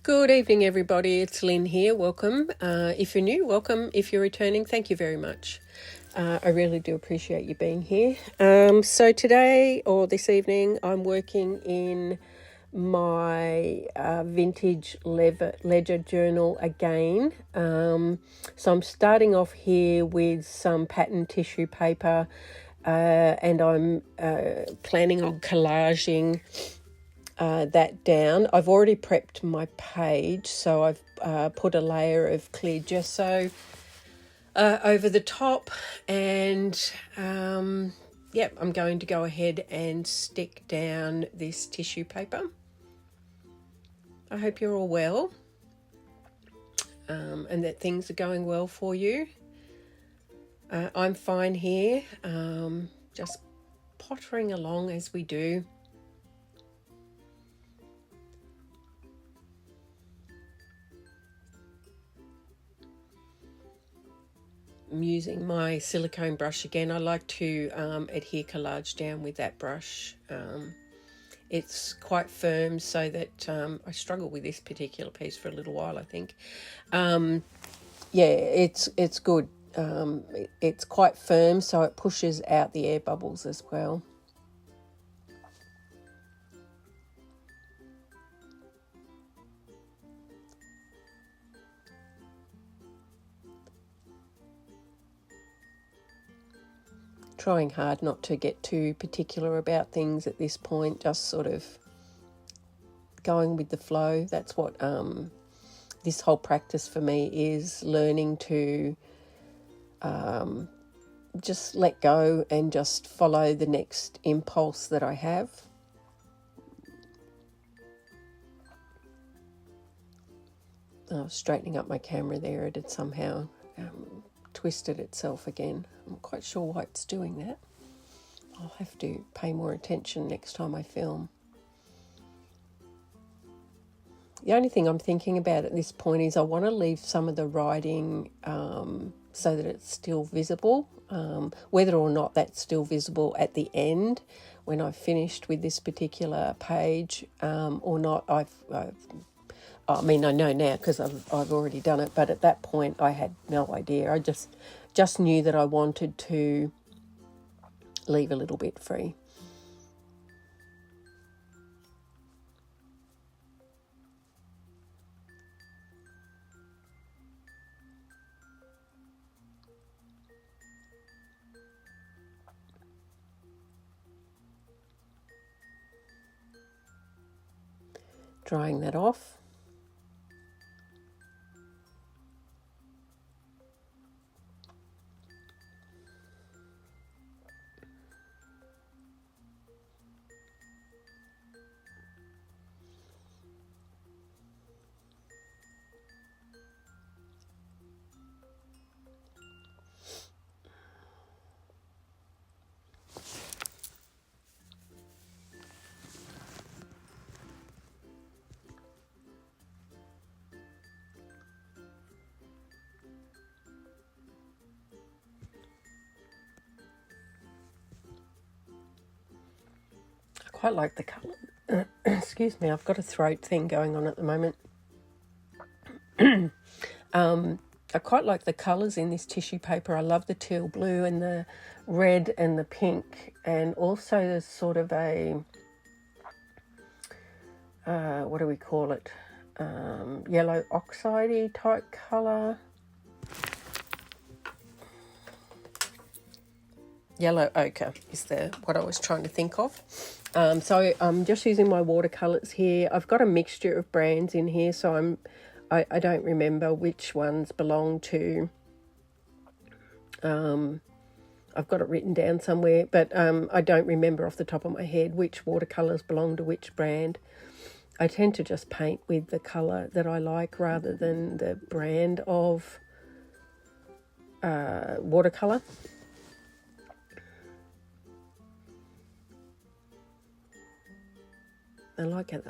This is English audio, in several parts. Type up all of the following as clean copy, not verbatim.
Good evening, everybody. It's Lynn here. Welcome. If you're new, welcome. If you're returning, thank you very much. I really do appreciate you being here. So today or this evening, I'm working in my vintage ledger journal again. So I'm starting off here with some pattern tissue paper, and I'm planning on collaging that down. I've already prepped my page, so I've put a layer of clear gesso over the top, and I'm going to go ahead and stick down this tissue paper. I hope you're all well, and that things are going well for you. I'm fine here, just pottering along as we do. I'm using my silicone brush again. I like to adhere collage down with that brush. It's quite firm, so that I struggled with this particular piece for a little while, I think. It's good. It's quite firm, so it pushes out the air bubbles as well. Trying hard not to get too particular about things at this point, just sort of going with the flow. That's what this whole practice for me is, learning to just let go and just follow the next impulse that I have. Straightening up my camera there, it had somehow twisted itself again. I'm not quite sure why it's doing that. I'll have to pay more attention next time I film. The only thing I'm thinking about at this point is I want to leave some of the writing so that it's still visible. Whether or not that's still visible at the end when I've finished with this particular page or not, I know now because I've already done it, but at that point I had no idea. I just knew that I wanted to leave a little bit free. Drying that off. Quite like the colour. Excuse me, I've got a throat thing going on at the moment. I quite like the colours in this tissue paper. I love the teal blue and the red and the pink, and also there's sort of a what do we call it? Yellow oxide-y type colour. Yellow ochre is what I was trying to think of. So I'm just using my watercolours here. I've got a mixture of brands in here, so I don't remember which ones belong to. I've got it written down somewhere, but I don't remember off the top of my head which watercolours belong to which brand. I tend to just paint with the colour that I like rather than the brand of watercolour. I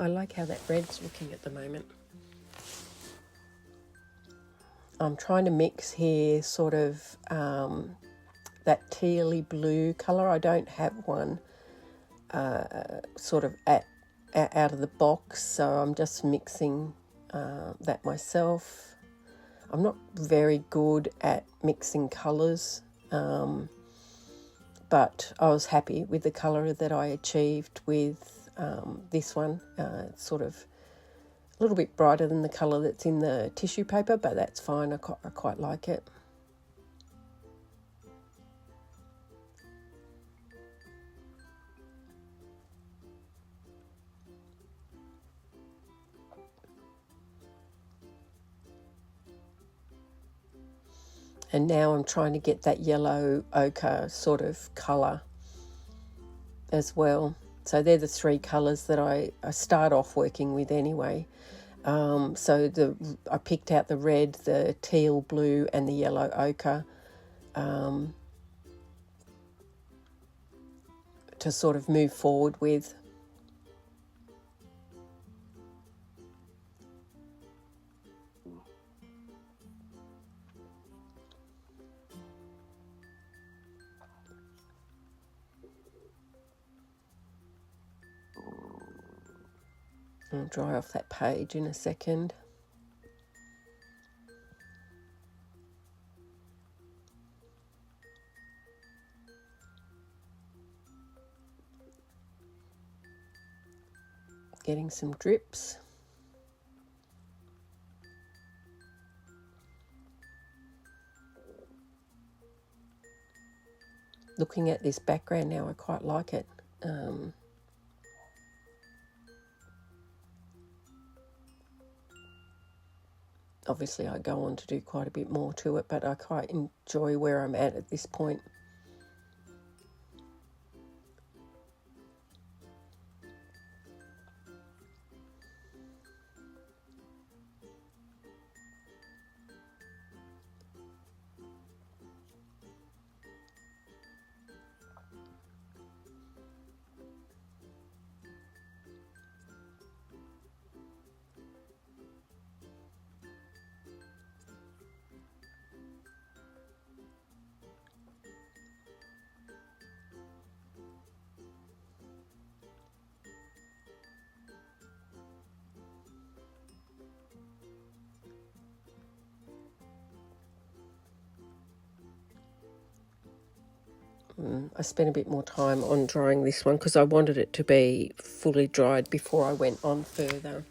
like how that red's looking at the moment. I'm trying to mix here sort of that tealy blue colour. I don't have one sort of out of the box, so I'm just mixing that myself. I'm not very good at mixing colours, but I was happy with the colour that I achieved with this one. It's sort of a little bit brighter than the colour that's in the tissue paper, but that's fine. I quite like it. And now I'm trying to get that yellow ochre sort of colour as well. So they're the three colours that I start off working with anyway. So I picked out the red, the teal blue and the yellow ochre to sort of move forward with. I'll dry off that page in a second. Getting some drips. Looking at this background now, I quite like it. Obviously, I go on to do quite a bit more to it, but I quite enjoy where I'm at this point. I spent a bit more time on drying this one because I wanted it to be fully dried before I went on further.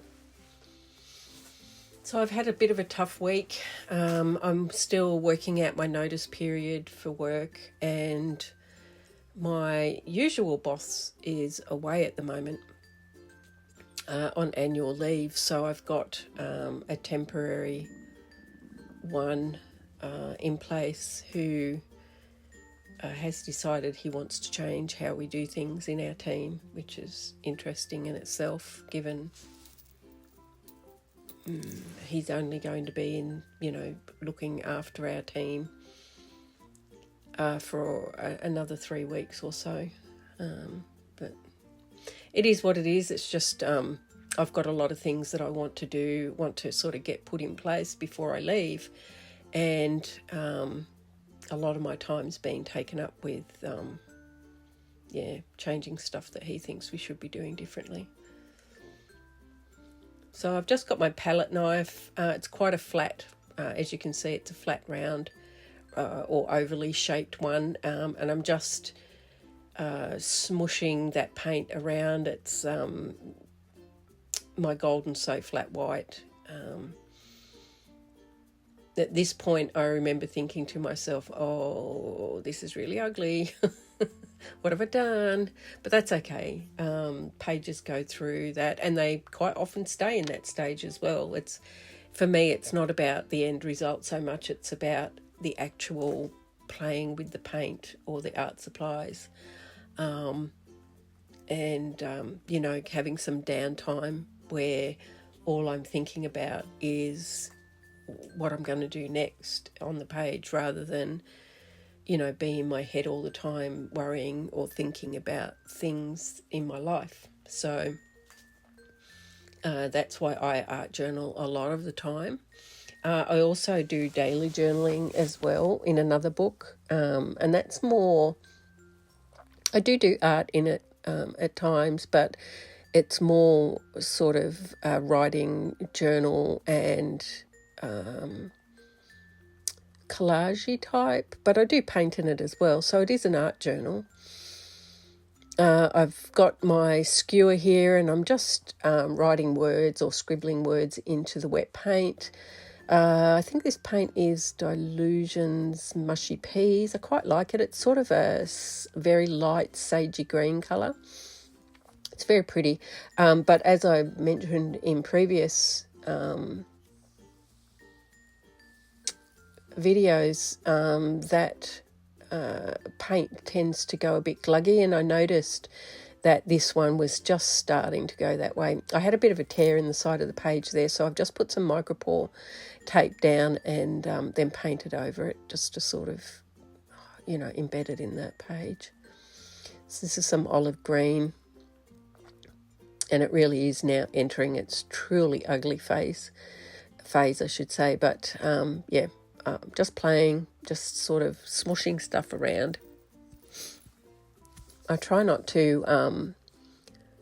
So I've had a bit of a tough week. I'm still working out my notice period for work, and my usual boss is away at the moment on annual leave. So I've got a temporary one in place who has decided he wants to change how we do things in our team, which is interesting in itself, given he's only going to be in, looking after our team for another 3 weeks or so. But it is what it is. It's just I've got a lot of things that I want to sort of get put in place before I leave, and a lot of my time's been taken up with, changing stuff that he thinks we should be doing differently. So I've just got my palette knife. It's quite a flat, as you can see, it's a flat round or overly shaped one. And I'm just smushing that paint around. It's my Golden So Flat White. At this point, I remember thinking to myself, oh, this is really ugly. What have I done? But that's okay. Pages go through that, and they quite often stay in that stage as well. For me, it's not about the end result so much. It's about the actual playing with the paint or the art supplies. And having some downtime where all I'm thinking about is what I'm going to do next on the page, rather than, being in my head all the time worrying or thinking about things in my life. So that's why I art journal a lot of the time. I also do daily journaling as well in another book, and that's more, I do art in it at times, but it's more sort of writing journal and collage-y type, but I do paint in it as well, so it is an art journal. I've got my skewer here, and I'm just writing words or scribbling words into the wet paint. I think this paint is Dylusions Mushy Peas. I quite like it. It's sort of a very light sagey green colour. It's very pretty. But as I mentioned in previous videos, that paint tends to go a bit gluggy, and I noticed that this one was just starting to go that way. I had a bit of a tear in the side of the page there, so I've just put some micropore tape down and then painted over it just to sort of, embed it in that page. So this is some olive green, and it really is now entering its truly ugly phase, I should say. But just playing, just sort of smushing stuff around. I try not to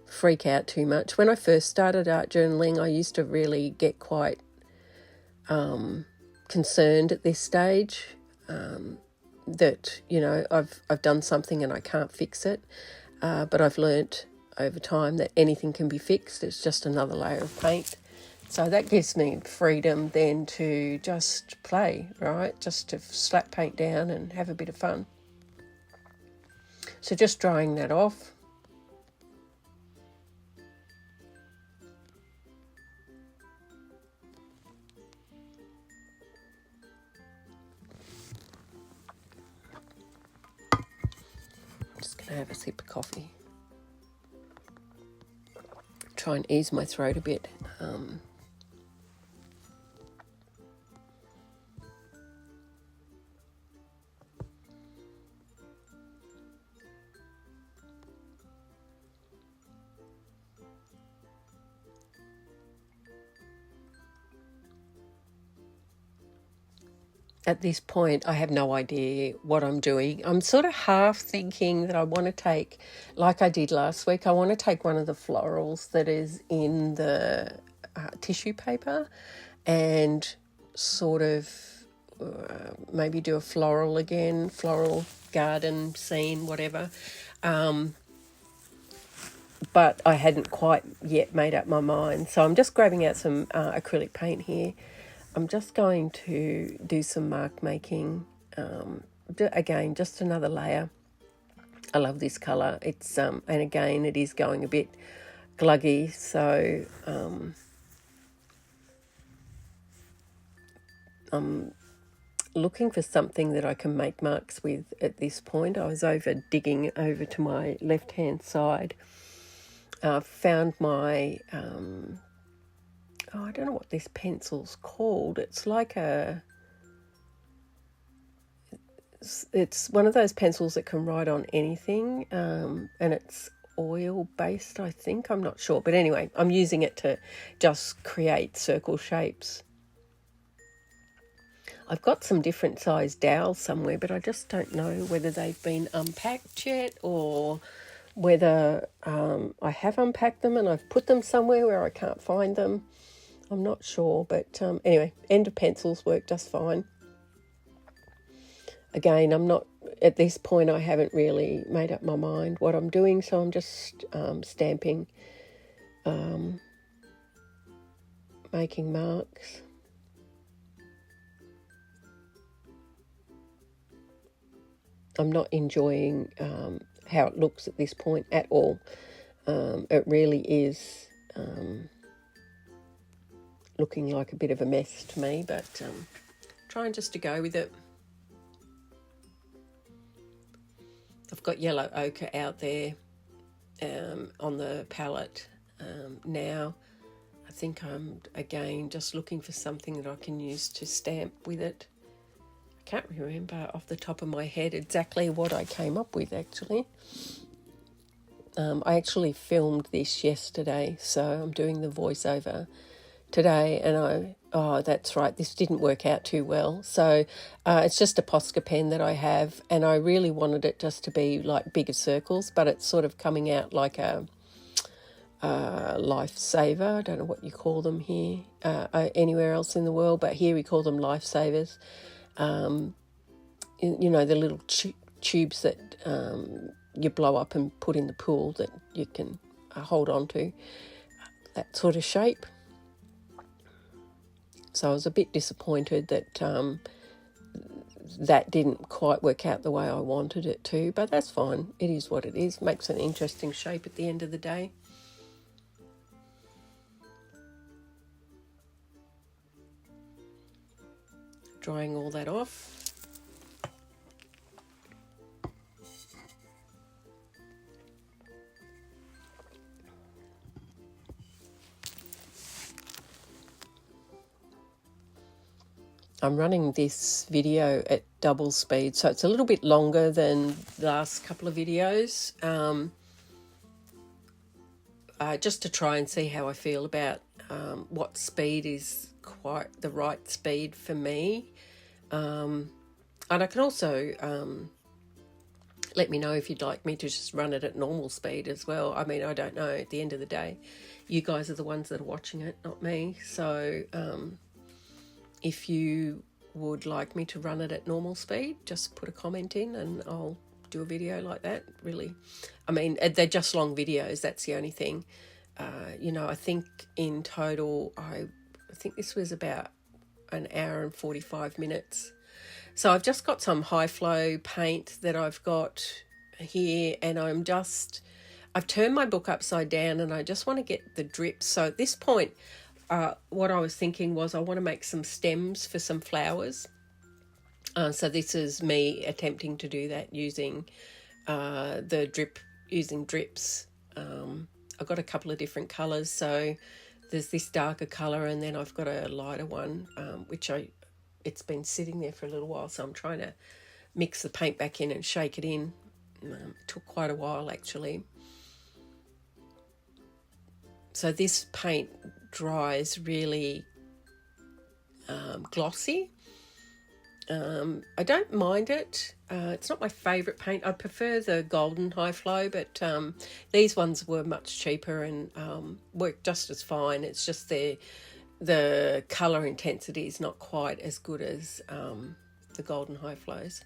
freak out too much. When I first started art journaling, I used to really get quite concerned at this stage that, I've done something and I can't fix it. But I've learnt over time that anything can be fixed. It's just another layer of paint. So that gives me freedom then to just play, right? Just to slap paint down and have a bit of fun. So just drying that off. Just going to have a sip of coffee. Try and ease my throat a bit. At this point, I have no idea what I'm doing. I'm sort of half thinking that I want to take, like I did last week, I want to take one of the florals that is in the tissue paper and sort of maybe do a floral again, floral garden scene, whatever. But I hadn't quite yet made up my mind. So I'm just grabbing out some acrylic paint here. I'm just going to do some mark making. Again, just another layer. I love this colour. It's and again, it is going a bit gluggy, so I'm looking for something that I can make marks with at this point. I was digging over to my left-hand side. Found my I don't know what this pencil's called. It's like it's one of those pencils that can write on anything, and it's oil based, I think. I'm not sure, but anyway, I'm using it to just create circle shapes. I've got some different size dowels somewhere, but I just don't know whether they've been unpacked yet or whether I have unpacked them and I've put them somewhere where I can't find them. I'm not sure, but anyway, end of pencils work just fine. Again, I'm not, at this point, I haven't really made up my mind what I'm doing, so I'm just stamping, making marks. I'm not enjoying how it looks at this point at all. It really is looking like a bit of a mess to me, but trying just to go with it. I've got yellow ochre out there on the palette now. I think I'm, again, just looking for something that I can use to stamp with it. I can't remember off the top of my head exactly what I came up with, actually. I actually filmed this yesterday, so I'm doing the voiceover today, and that's right, this didn't work out too well. So it's just a Posca pen that I have, and I really wanted it just to be like bigger circles, but it's sort of coming out like a lifesaver. I don't know what you call them here, anywhere else in the world, but here we call them lifesavers. You know, the little tubes that you blow up and put in the pool that you can hold on to, that sort of shape. So I was a bit disappointed that that didn't quite work out the way I wanted it to, but that's fine. It is what it is. Makes an interesting shape at the end of the day. Drying all that off. I'm running this video at double speed, so it's a little bit longer than the last couple of videos, just to try and see how I feel about what speed is quite the right speed for me. And I can also let me know if you'd like me to just run it at normal speed as well. I mean, I don't know. At the end of the day, you guys are the ones that are watching it, not me. So if you would like me to run it at normal speed, just put a comment in and I'll do a video like that, really. I mean, they're just long videos, that's the only thing. You know, I think in total, I think this was about an hour and 45 minutes. So I've just got some high flow paint that I've got here, and I've turned my book upside down and I just want to get the drips. So at this point, what I was thinking was I want to make some stems for some flowers. So this is me attempting to do that using drips. I've got a couple of different colours. So there's this darker colour, and then I've got a lighter one, which it's been sitting there for a little while. So I'm trying to mix the paint back in and shake it in. It took quite a while, actually. So this paint dries really glossy. I don't mind it. It's not my favourite paint. I prefer the golden high flow, but these ones were much cheaper and worked just as fine. It's just the colour intensity is not quite as good as the golden high flows.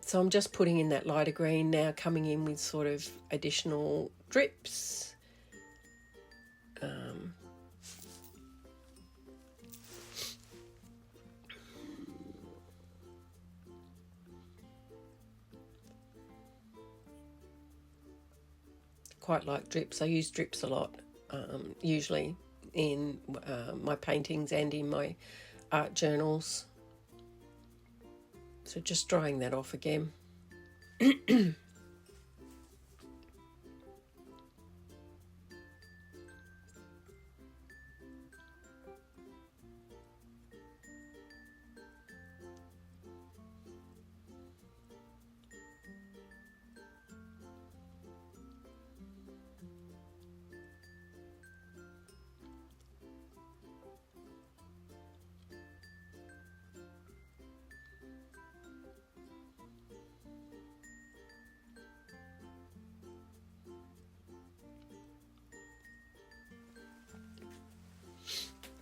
So I'm just putting in that lighter green now, coming in with sort of additional drips. Quite like drips. I use drips a lot, usually in my paintings and in my art journals. So just drying that off again.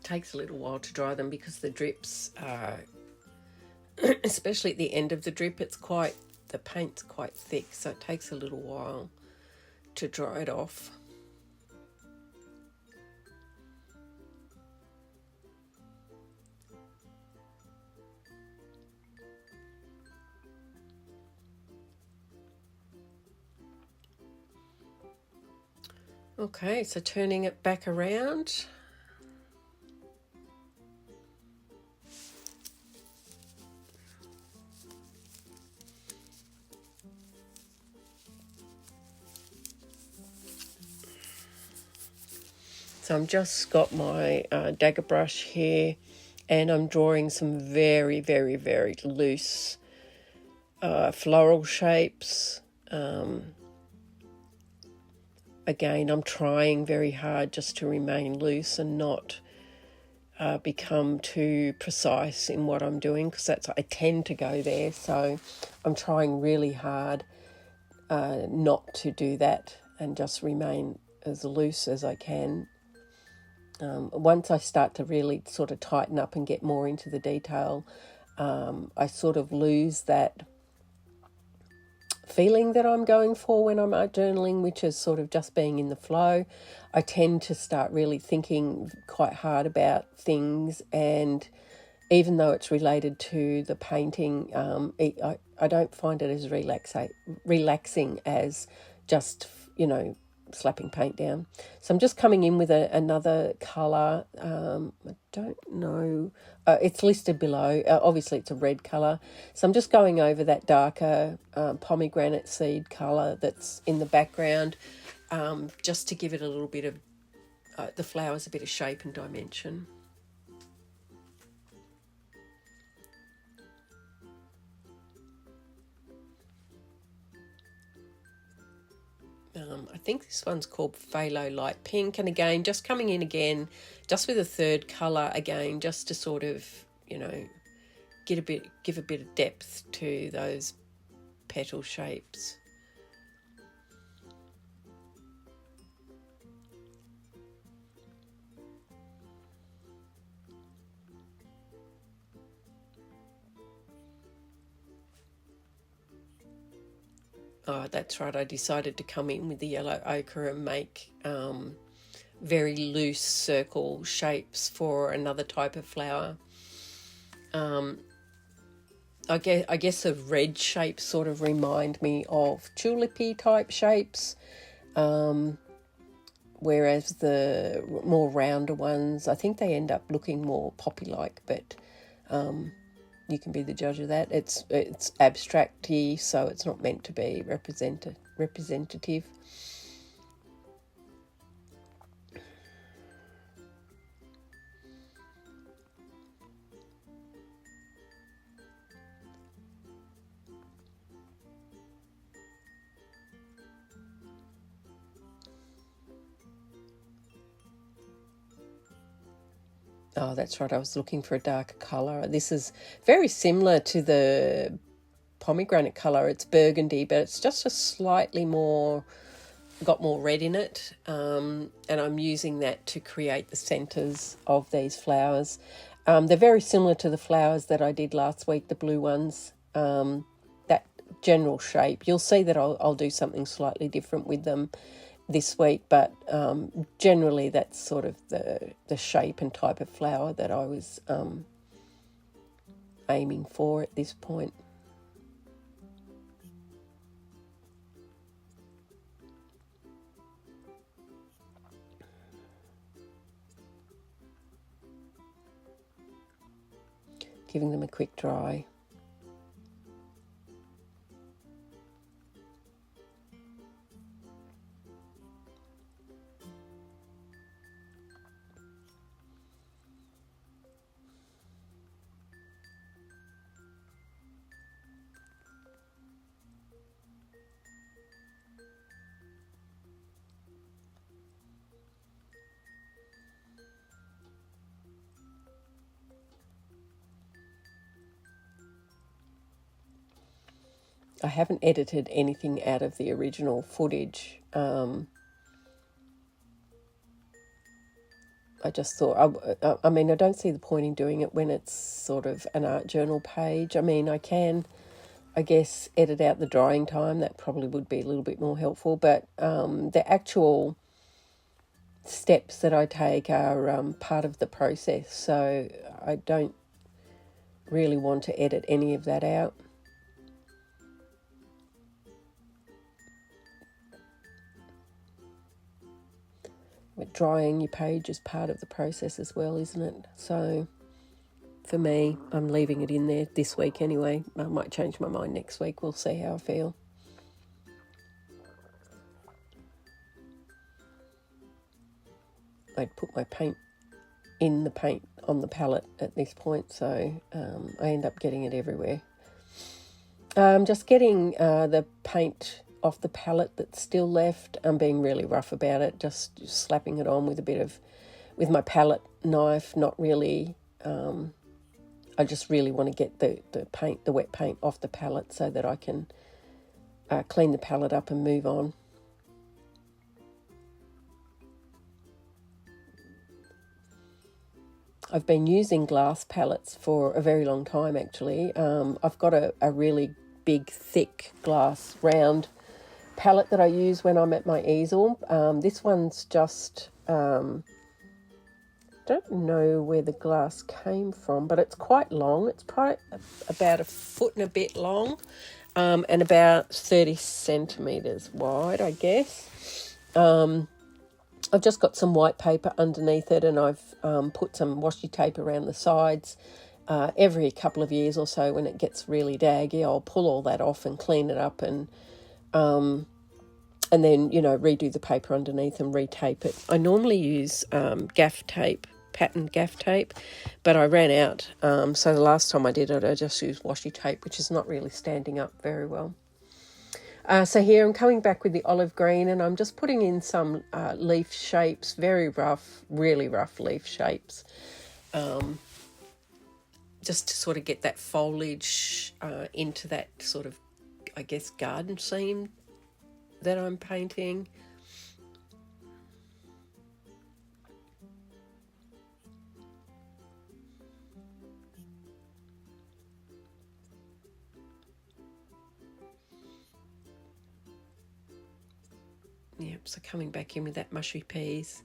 Takes a little while to dry them because the drips are, especially at the end of the drip, the paint's quite thick, so it takes a little while to dry it off. Okay, so turning it back around. So I'm just got my dagger brush here, and I'm drawing some very, very, very loose floral shapes. Again, I'm trying very hard just to remain loose and not become too precise in what I'm doing, because I tend to go there. So I'm trying really hard not to do that. and just remain as loose as I can. Once I start to really sort of tighten up and get more into the detail, I sort of lose that feeling that I'm going for when I'm art journaling, which is sort of just being in the flow. I tend to start really thinking quite hard about things, and even though it's related to the painting, I don't find it as relaxing as just, slapping paint down. So I'm just coming in with another colour. I don't know. It's listed below. Obviously, it's a red colour. So I'm just going over that darker pomegranate seed colour that's in the background, just to give it a little bit of, the flowers a bit of shape and dimension. I think this one's called Phthalo Light Pink, and again, just coming in again, just with a third colour again, just to sort of, give a bit of depth to those petal shapes. Oh, that's right. I decided to come in with the yellow ochre and make very loose circle shapes for another type of flower. I guess the red shapes sort of remind me of tulipy type shapes, whereas the more rounder ones, I think they end up looking more poppy-like, but you can be the judge of that. It's abstract-y, so it's not meant to be representative. Oh, that's right. I was looking for a darker colour. This is very similar to the pomegranate colour. It's burgundy, but it's just a slightly more, got more red in it. And I'm using that to create the centres of these flowers. They're very similar to the flowers that I did last week, the blue ones. That general shape. You'll see that I'll do something slightly different with them this week, but generally that's sort of the shape and type of flower that I was aiming for at this point. Giving them a quick dry. I haven't edited anything out of the original footage. I just thought, I mean, I don't see the point in doing it when it's sort of an art journal page. I mean, I can, I guess, edit out the drying time. That probably would be a little bit more helpful. But the actual steps that I take are part of the process. So I don't really want to edit any of that out. But drying your page is part of the process as well, isn't it? So for me, I'm leaving it in there this week anyway. I might change my mind next week. We'll see how I feel. I'd put my paint in the paint on the palette at this point, so I end up getting it everywhere. Just getting the paint off the palette that's still left. I'm being really rough about it, just slapping it on with my palette knife, not really, I just really want to get the wet paint off the palette so that I can clean the palette up and move on. I've been using glass palettes for a very long time, actually. I've got a really big, thick glass round palette that I use when I'm at my easel. This one's just, don't know where the glass came from, but it's quite long. It's probably about a foot and a bit long, and about 30 centimetres wide, I guess. I've just got some white paper underneath it, and I've put some washi tape around the sides. Every couple of years or so, when it gets really daggy, I'll pull all that off and clean it up, and then, you know, redo the paper underneath and retape it. I normally use gaff tape, patterned gaff tape, but I ran out. So the last time I did it, I just used washi tape, which is not really standing up very well. So here I'm coming back with the olive green, and I'm just putting in some leaf shapes, very rough, really rough leaf shapes, just to sort of get that foliage into that sort of, I guess, garden scene that I'm painting. Yep, so coming back in with that Mushy Peas.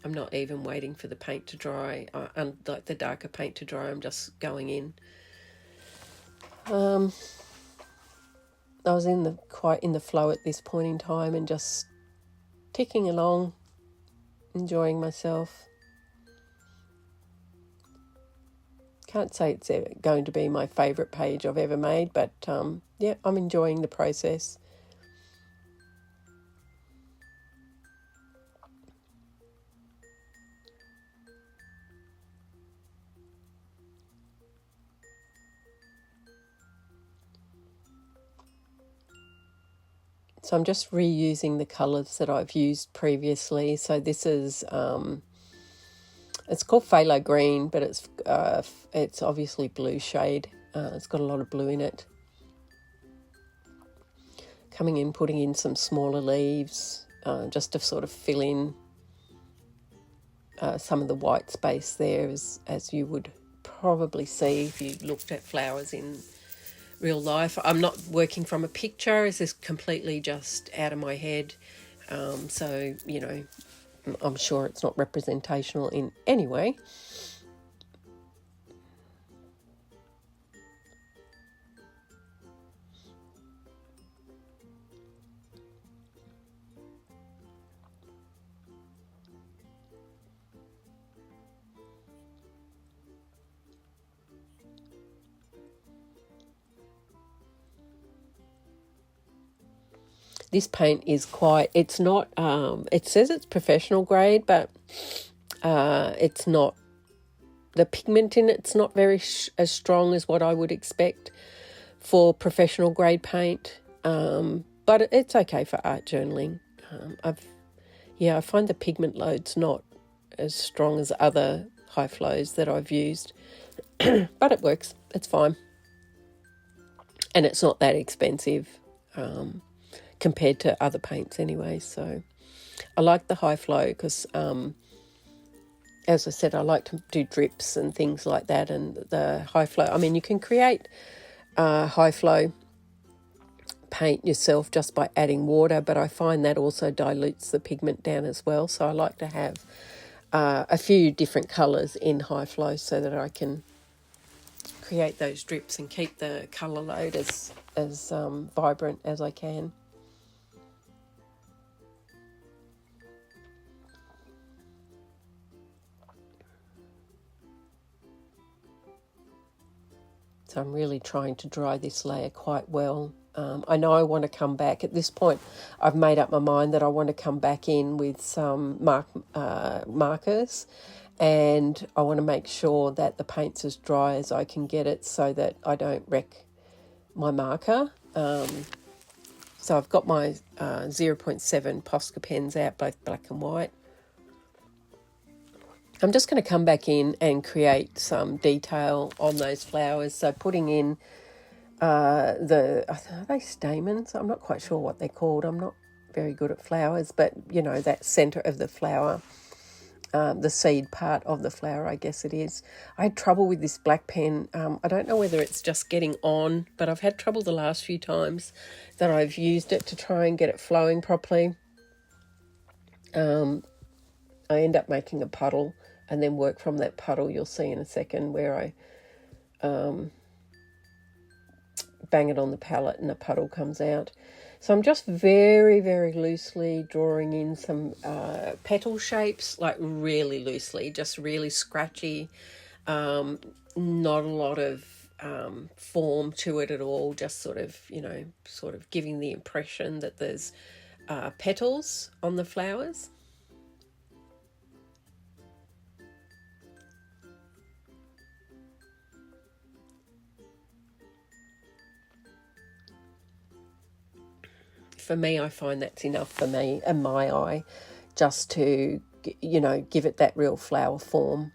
I'm not even waiting for the paint to dry, like the darker paint to dry. I'm just going in. I was quite in the flow at this point in time, and just ticking along, enjoying myself. Can't say it's going to be my favourite page I've ever made, but yeah, I'm enjoying the process. So I'm just reusing the colours that I've used previously. So this is, it's called Phthalo green, but it's obviously blue shade. It's got a lot of blue in it. Coming in, putting in some smaller leaves, just to sort of fill in some of the white space there, as you would probably see if you looked at flowers in real life. I'm not working from a picture. This is completely just out of my head. So, you know, I'm sure it's not representational in any way. This paint is it's not, it says it's professional grade, but it's not, the pigment in it's not very as strong as what I would expect for professional grade paint, but it's okay for art journaling. I find the pigment load's not as strong as other high flows that I've used, but it works, it's fine. And it's not that expensive, compared to other paints anyway. So I like the high flow because, as I said, I like to do drips and things like that. And the high flow, I mean, you can create high flow paint yourself just by adding water, but I find that also dilutes the pigment down as well. So I like to have a few different colours in high flow so that I can create those drips and keep the colour load as vibrant as I can. So I'm really trying to dry this layer quite well. I know I want to come back. At this point, I've made up my mind that I want to come back in with some markers, and I want to make sure that the paint's as dry as I can get it so that I don't wreck my marker. So I've got my 0.7 Posca pens out, both black and white. I'm just going to come back in and create some detail on those flowers. So putting in are they stamens? I'm not quite sure what they're called. I'm not very good at flowers, but you know, that centre of the flower, the seed part of the flower, I guess it is. I had trouble with this black pen. I don't know whether it's just getting on, but I've had trouble the last few times that I've used it to try and get it flowing properly. I end up making a puddle and then work from that puddle. You'll see in a second where I bang it on the palette and a puddle comes out. So I'm just very, very loosely drawing in some petal shapes, like really loosely, just really scratchy, not a lot of form to it at all, just sort of, you know, sort of giving the impression that there's petals on the flowers. For me, I find that's enough for me and my eye, just to, you know, give it that real flower form.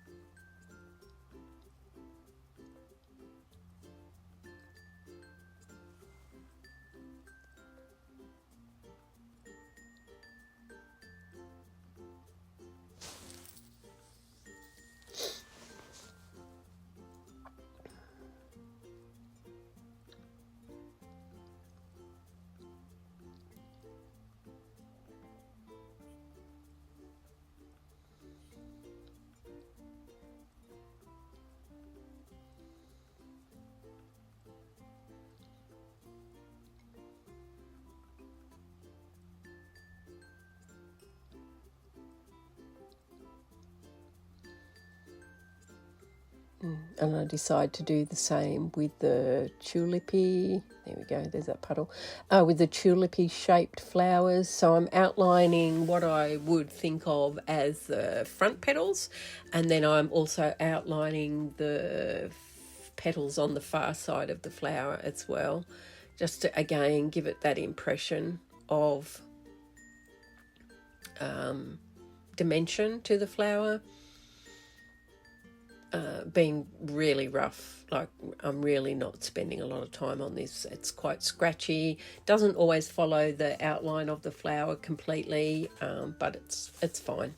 And I decide to do the same with the tulipy. There we go, there's that puddle. With the tulipy shaped flowers. So I'm outlining what I would think of as the front petals. And then I'm also outlining the petals on the far side of the flower as well. Just to, again, give it that impression of dimension to the flower. Being really rough, like I'm really not spending a lot of time on this. It's quite scratchy, doesn't always follow the outline of the flower completely, but it's fine.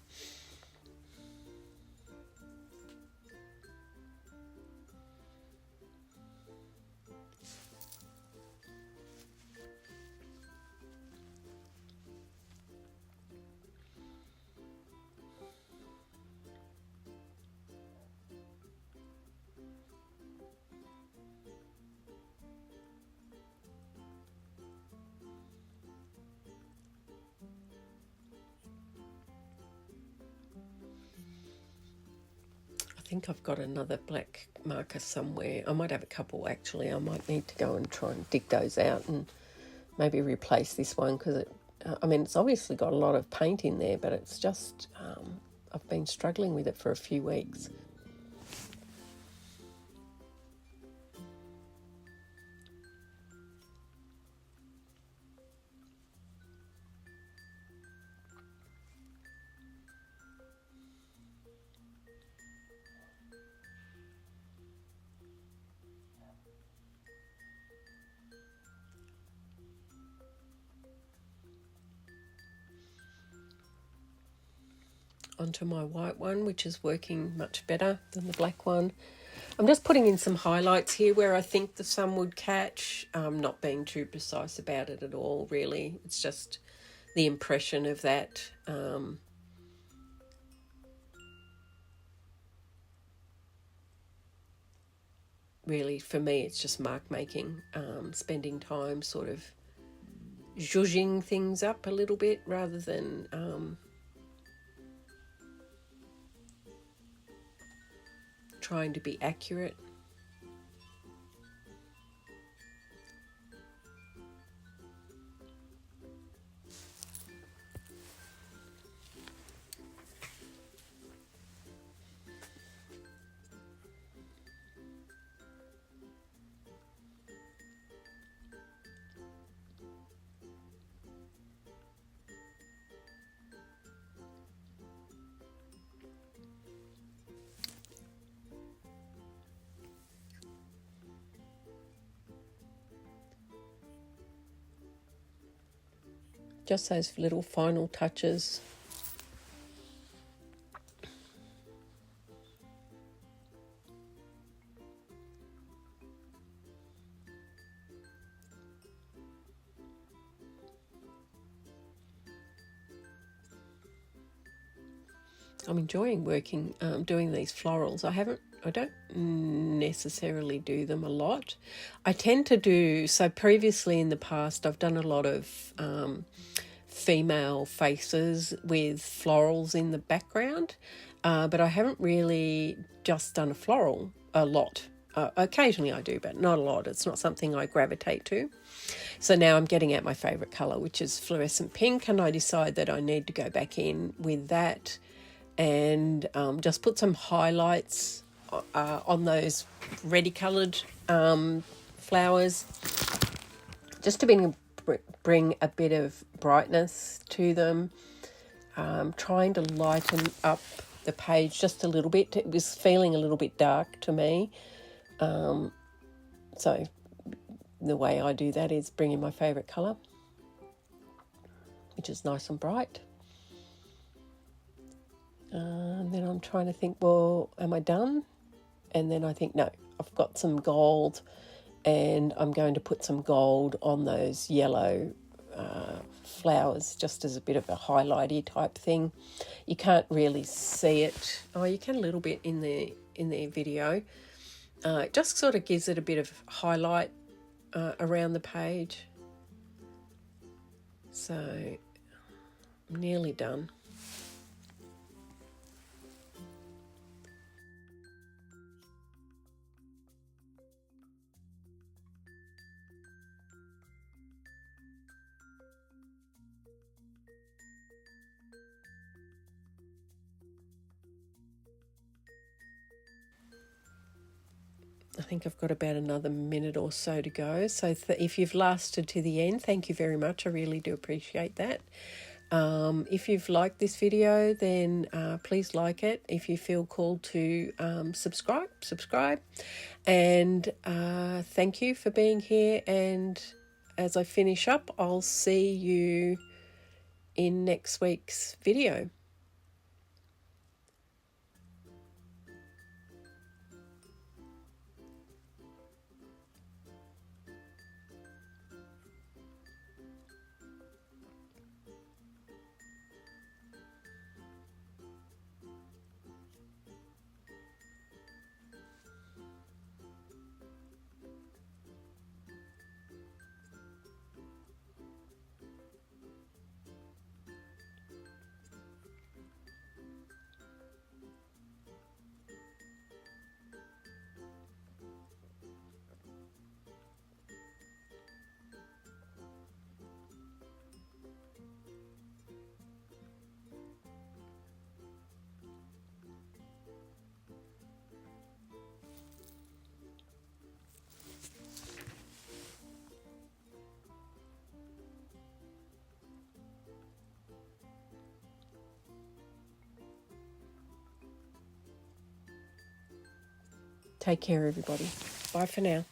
I think I've got another black marker somewhere. I might have a couple actually. I might need to go and try and dig those out and maybe replace this one, because I mean, it's obviously got a lot of paint in there, but it's just, I've been struggling with it for a few weeks. Onto my white one, which is working much better than the black one. I'm just putting in some highlights here where I think the sun would catch. Not being too precise about it at all, really. It's just the impression of that. Really, for me, it's just mark making, spending time sort of zhuzhing things up a little bit rather than trying to be accurate. Just those little final touches. I'm enjoying working, doing these florals. I don't necessarily do them a lot. I tend to do, so previously in the past, I've done a lot of female faces with florals in the background, but I haven't really just done a floral a lot. Occasionally I do, but not a lot. It's not something I gravitate to. So now I'm getting out my favourite colour, which is Florescent Pink, and I decide that I need to go back in with that and just put some highlights on those ready coloured flowers, just to bring a bit of brightness to them, trying to lighten up the page just a little bit. It was feeling a little bit dark to me, so the way I do that is bring in my favourite colour, which is nice and bright. And then I'm trying to think, well, am I done? And then I think, no, I've got some gold, and I'm going to put some gold on those yellow flowers, just as a bit of a highlighty type thing. You can't really see it. Oh, you can a little bit in the video. It just sort of gives it a bit of highlight around the page. So I'm nearly done. I think I've got about another minute or so to go. So if you've lasted to the end, thank you very much. I really do appreciate that. If you've liked this video, then please like it. If you feel called to subscribe. And thank you for being here. And as I finish up, I'll see you in next week's video. Take care, everybody. Bye for now.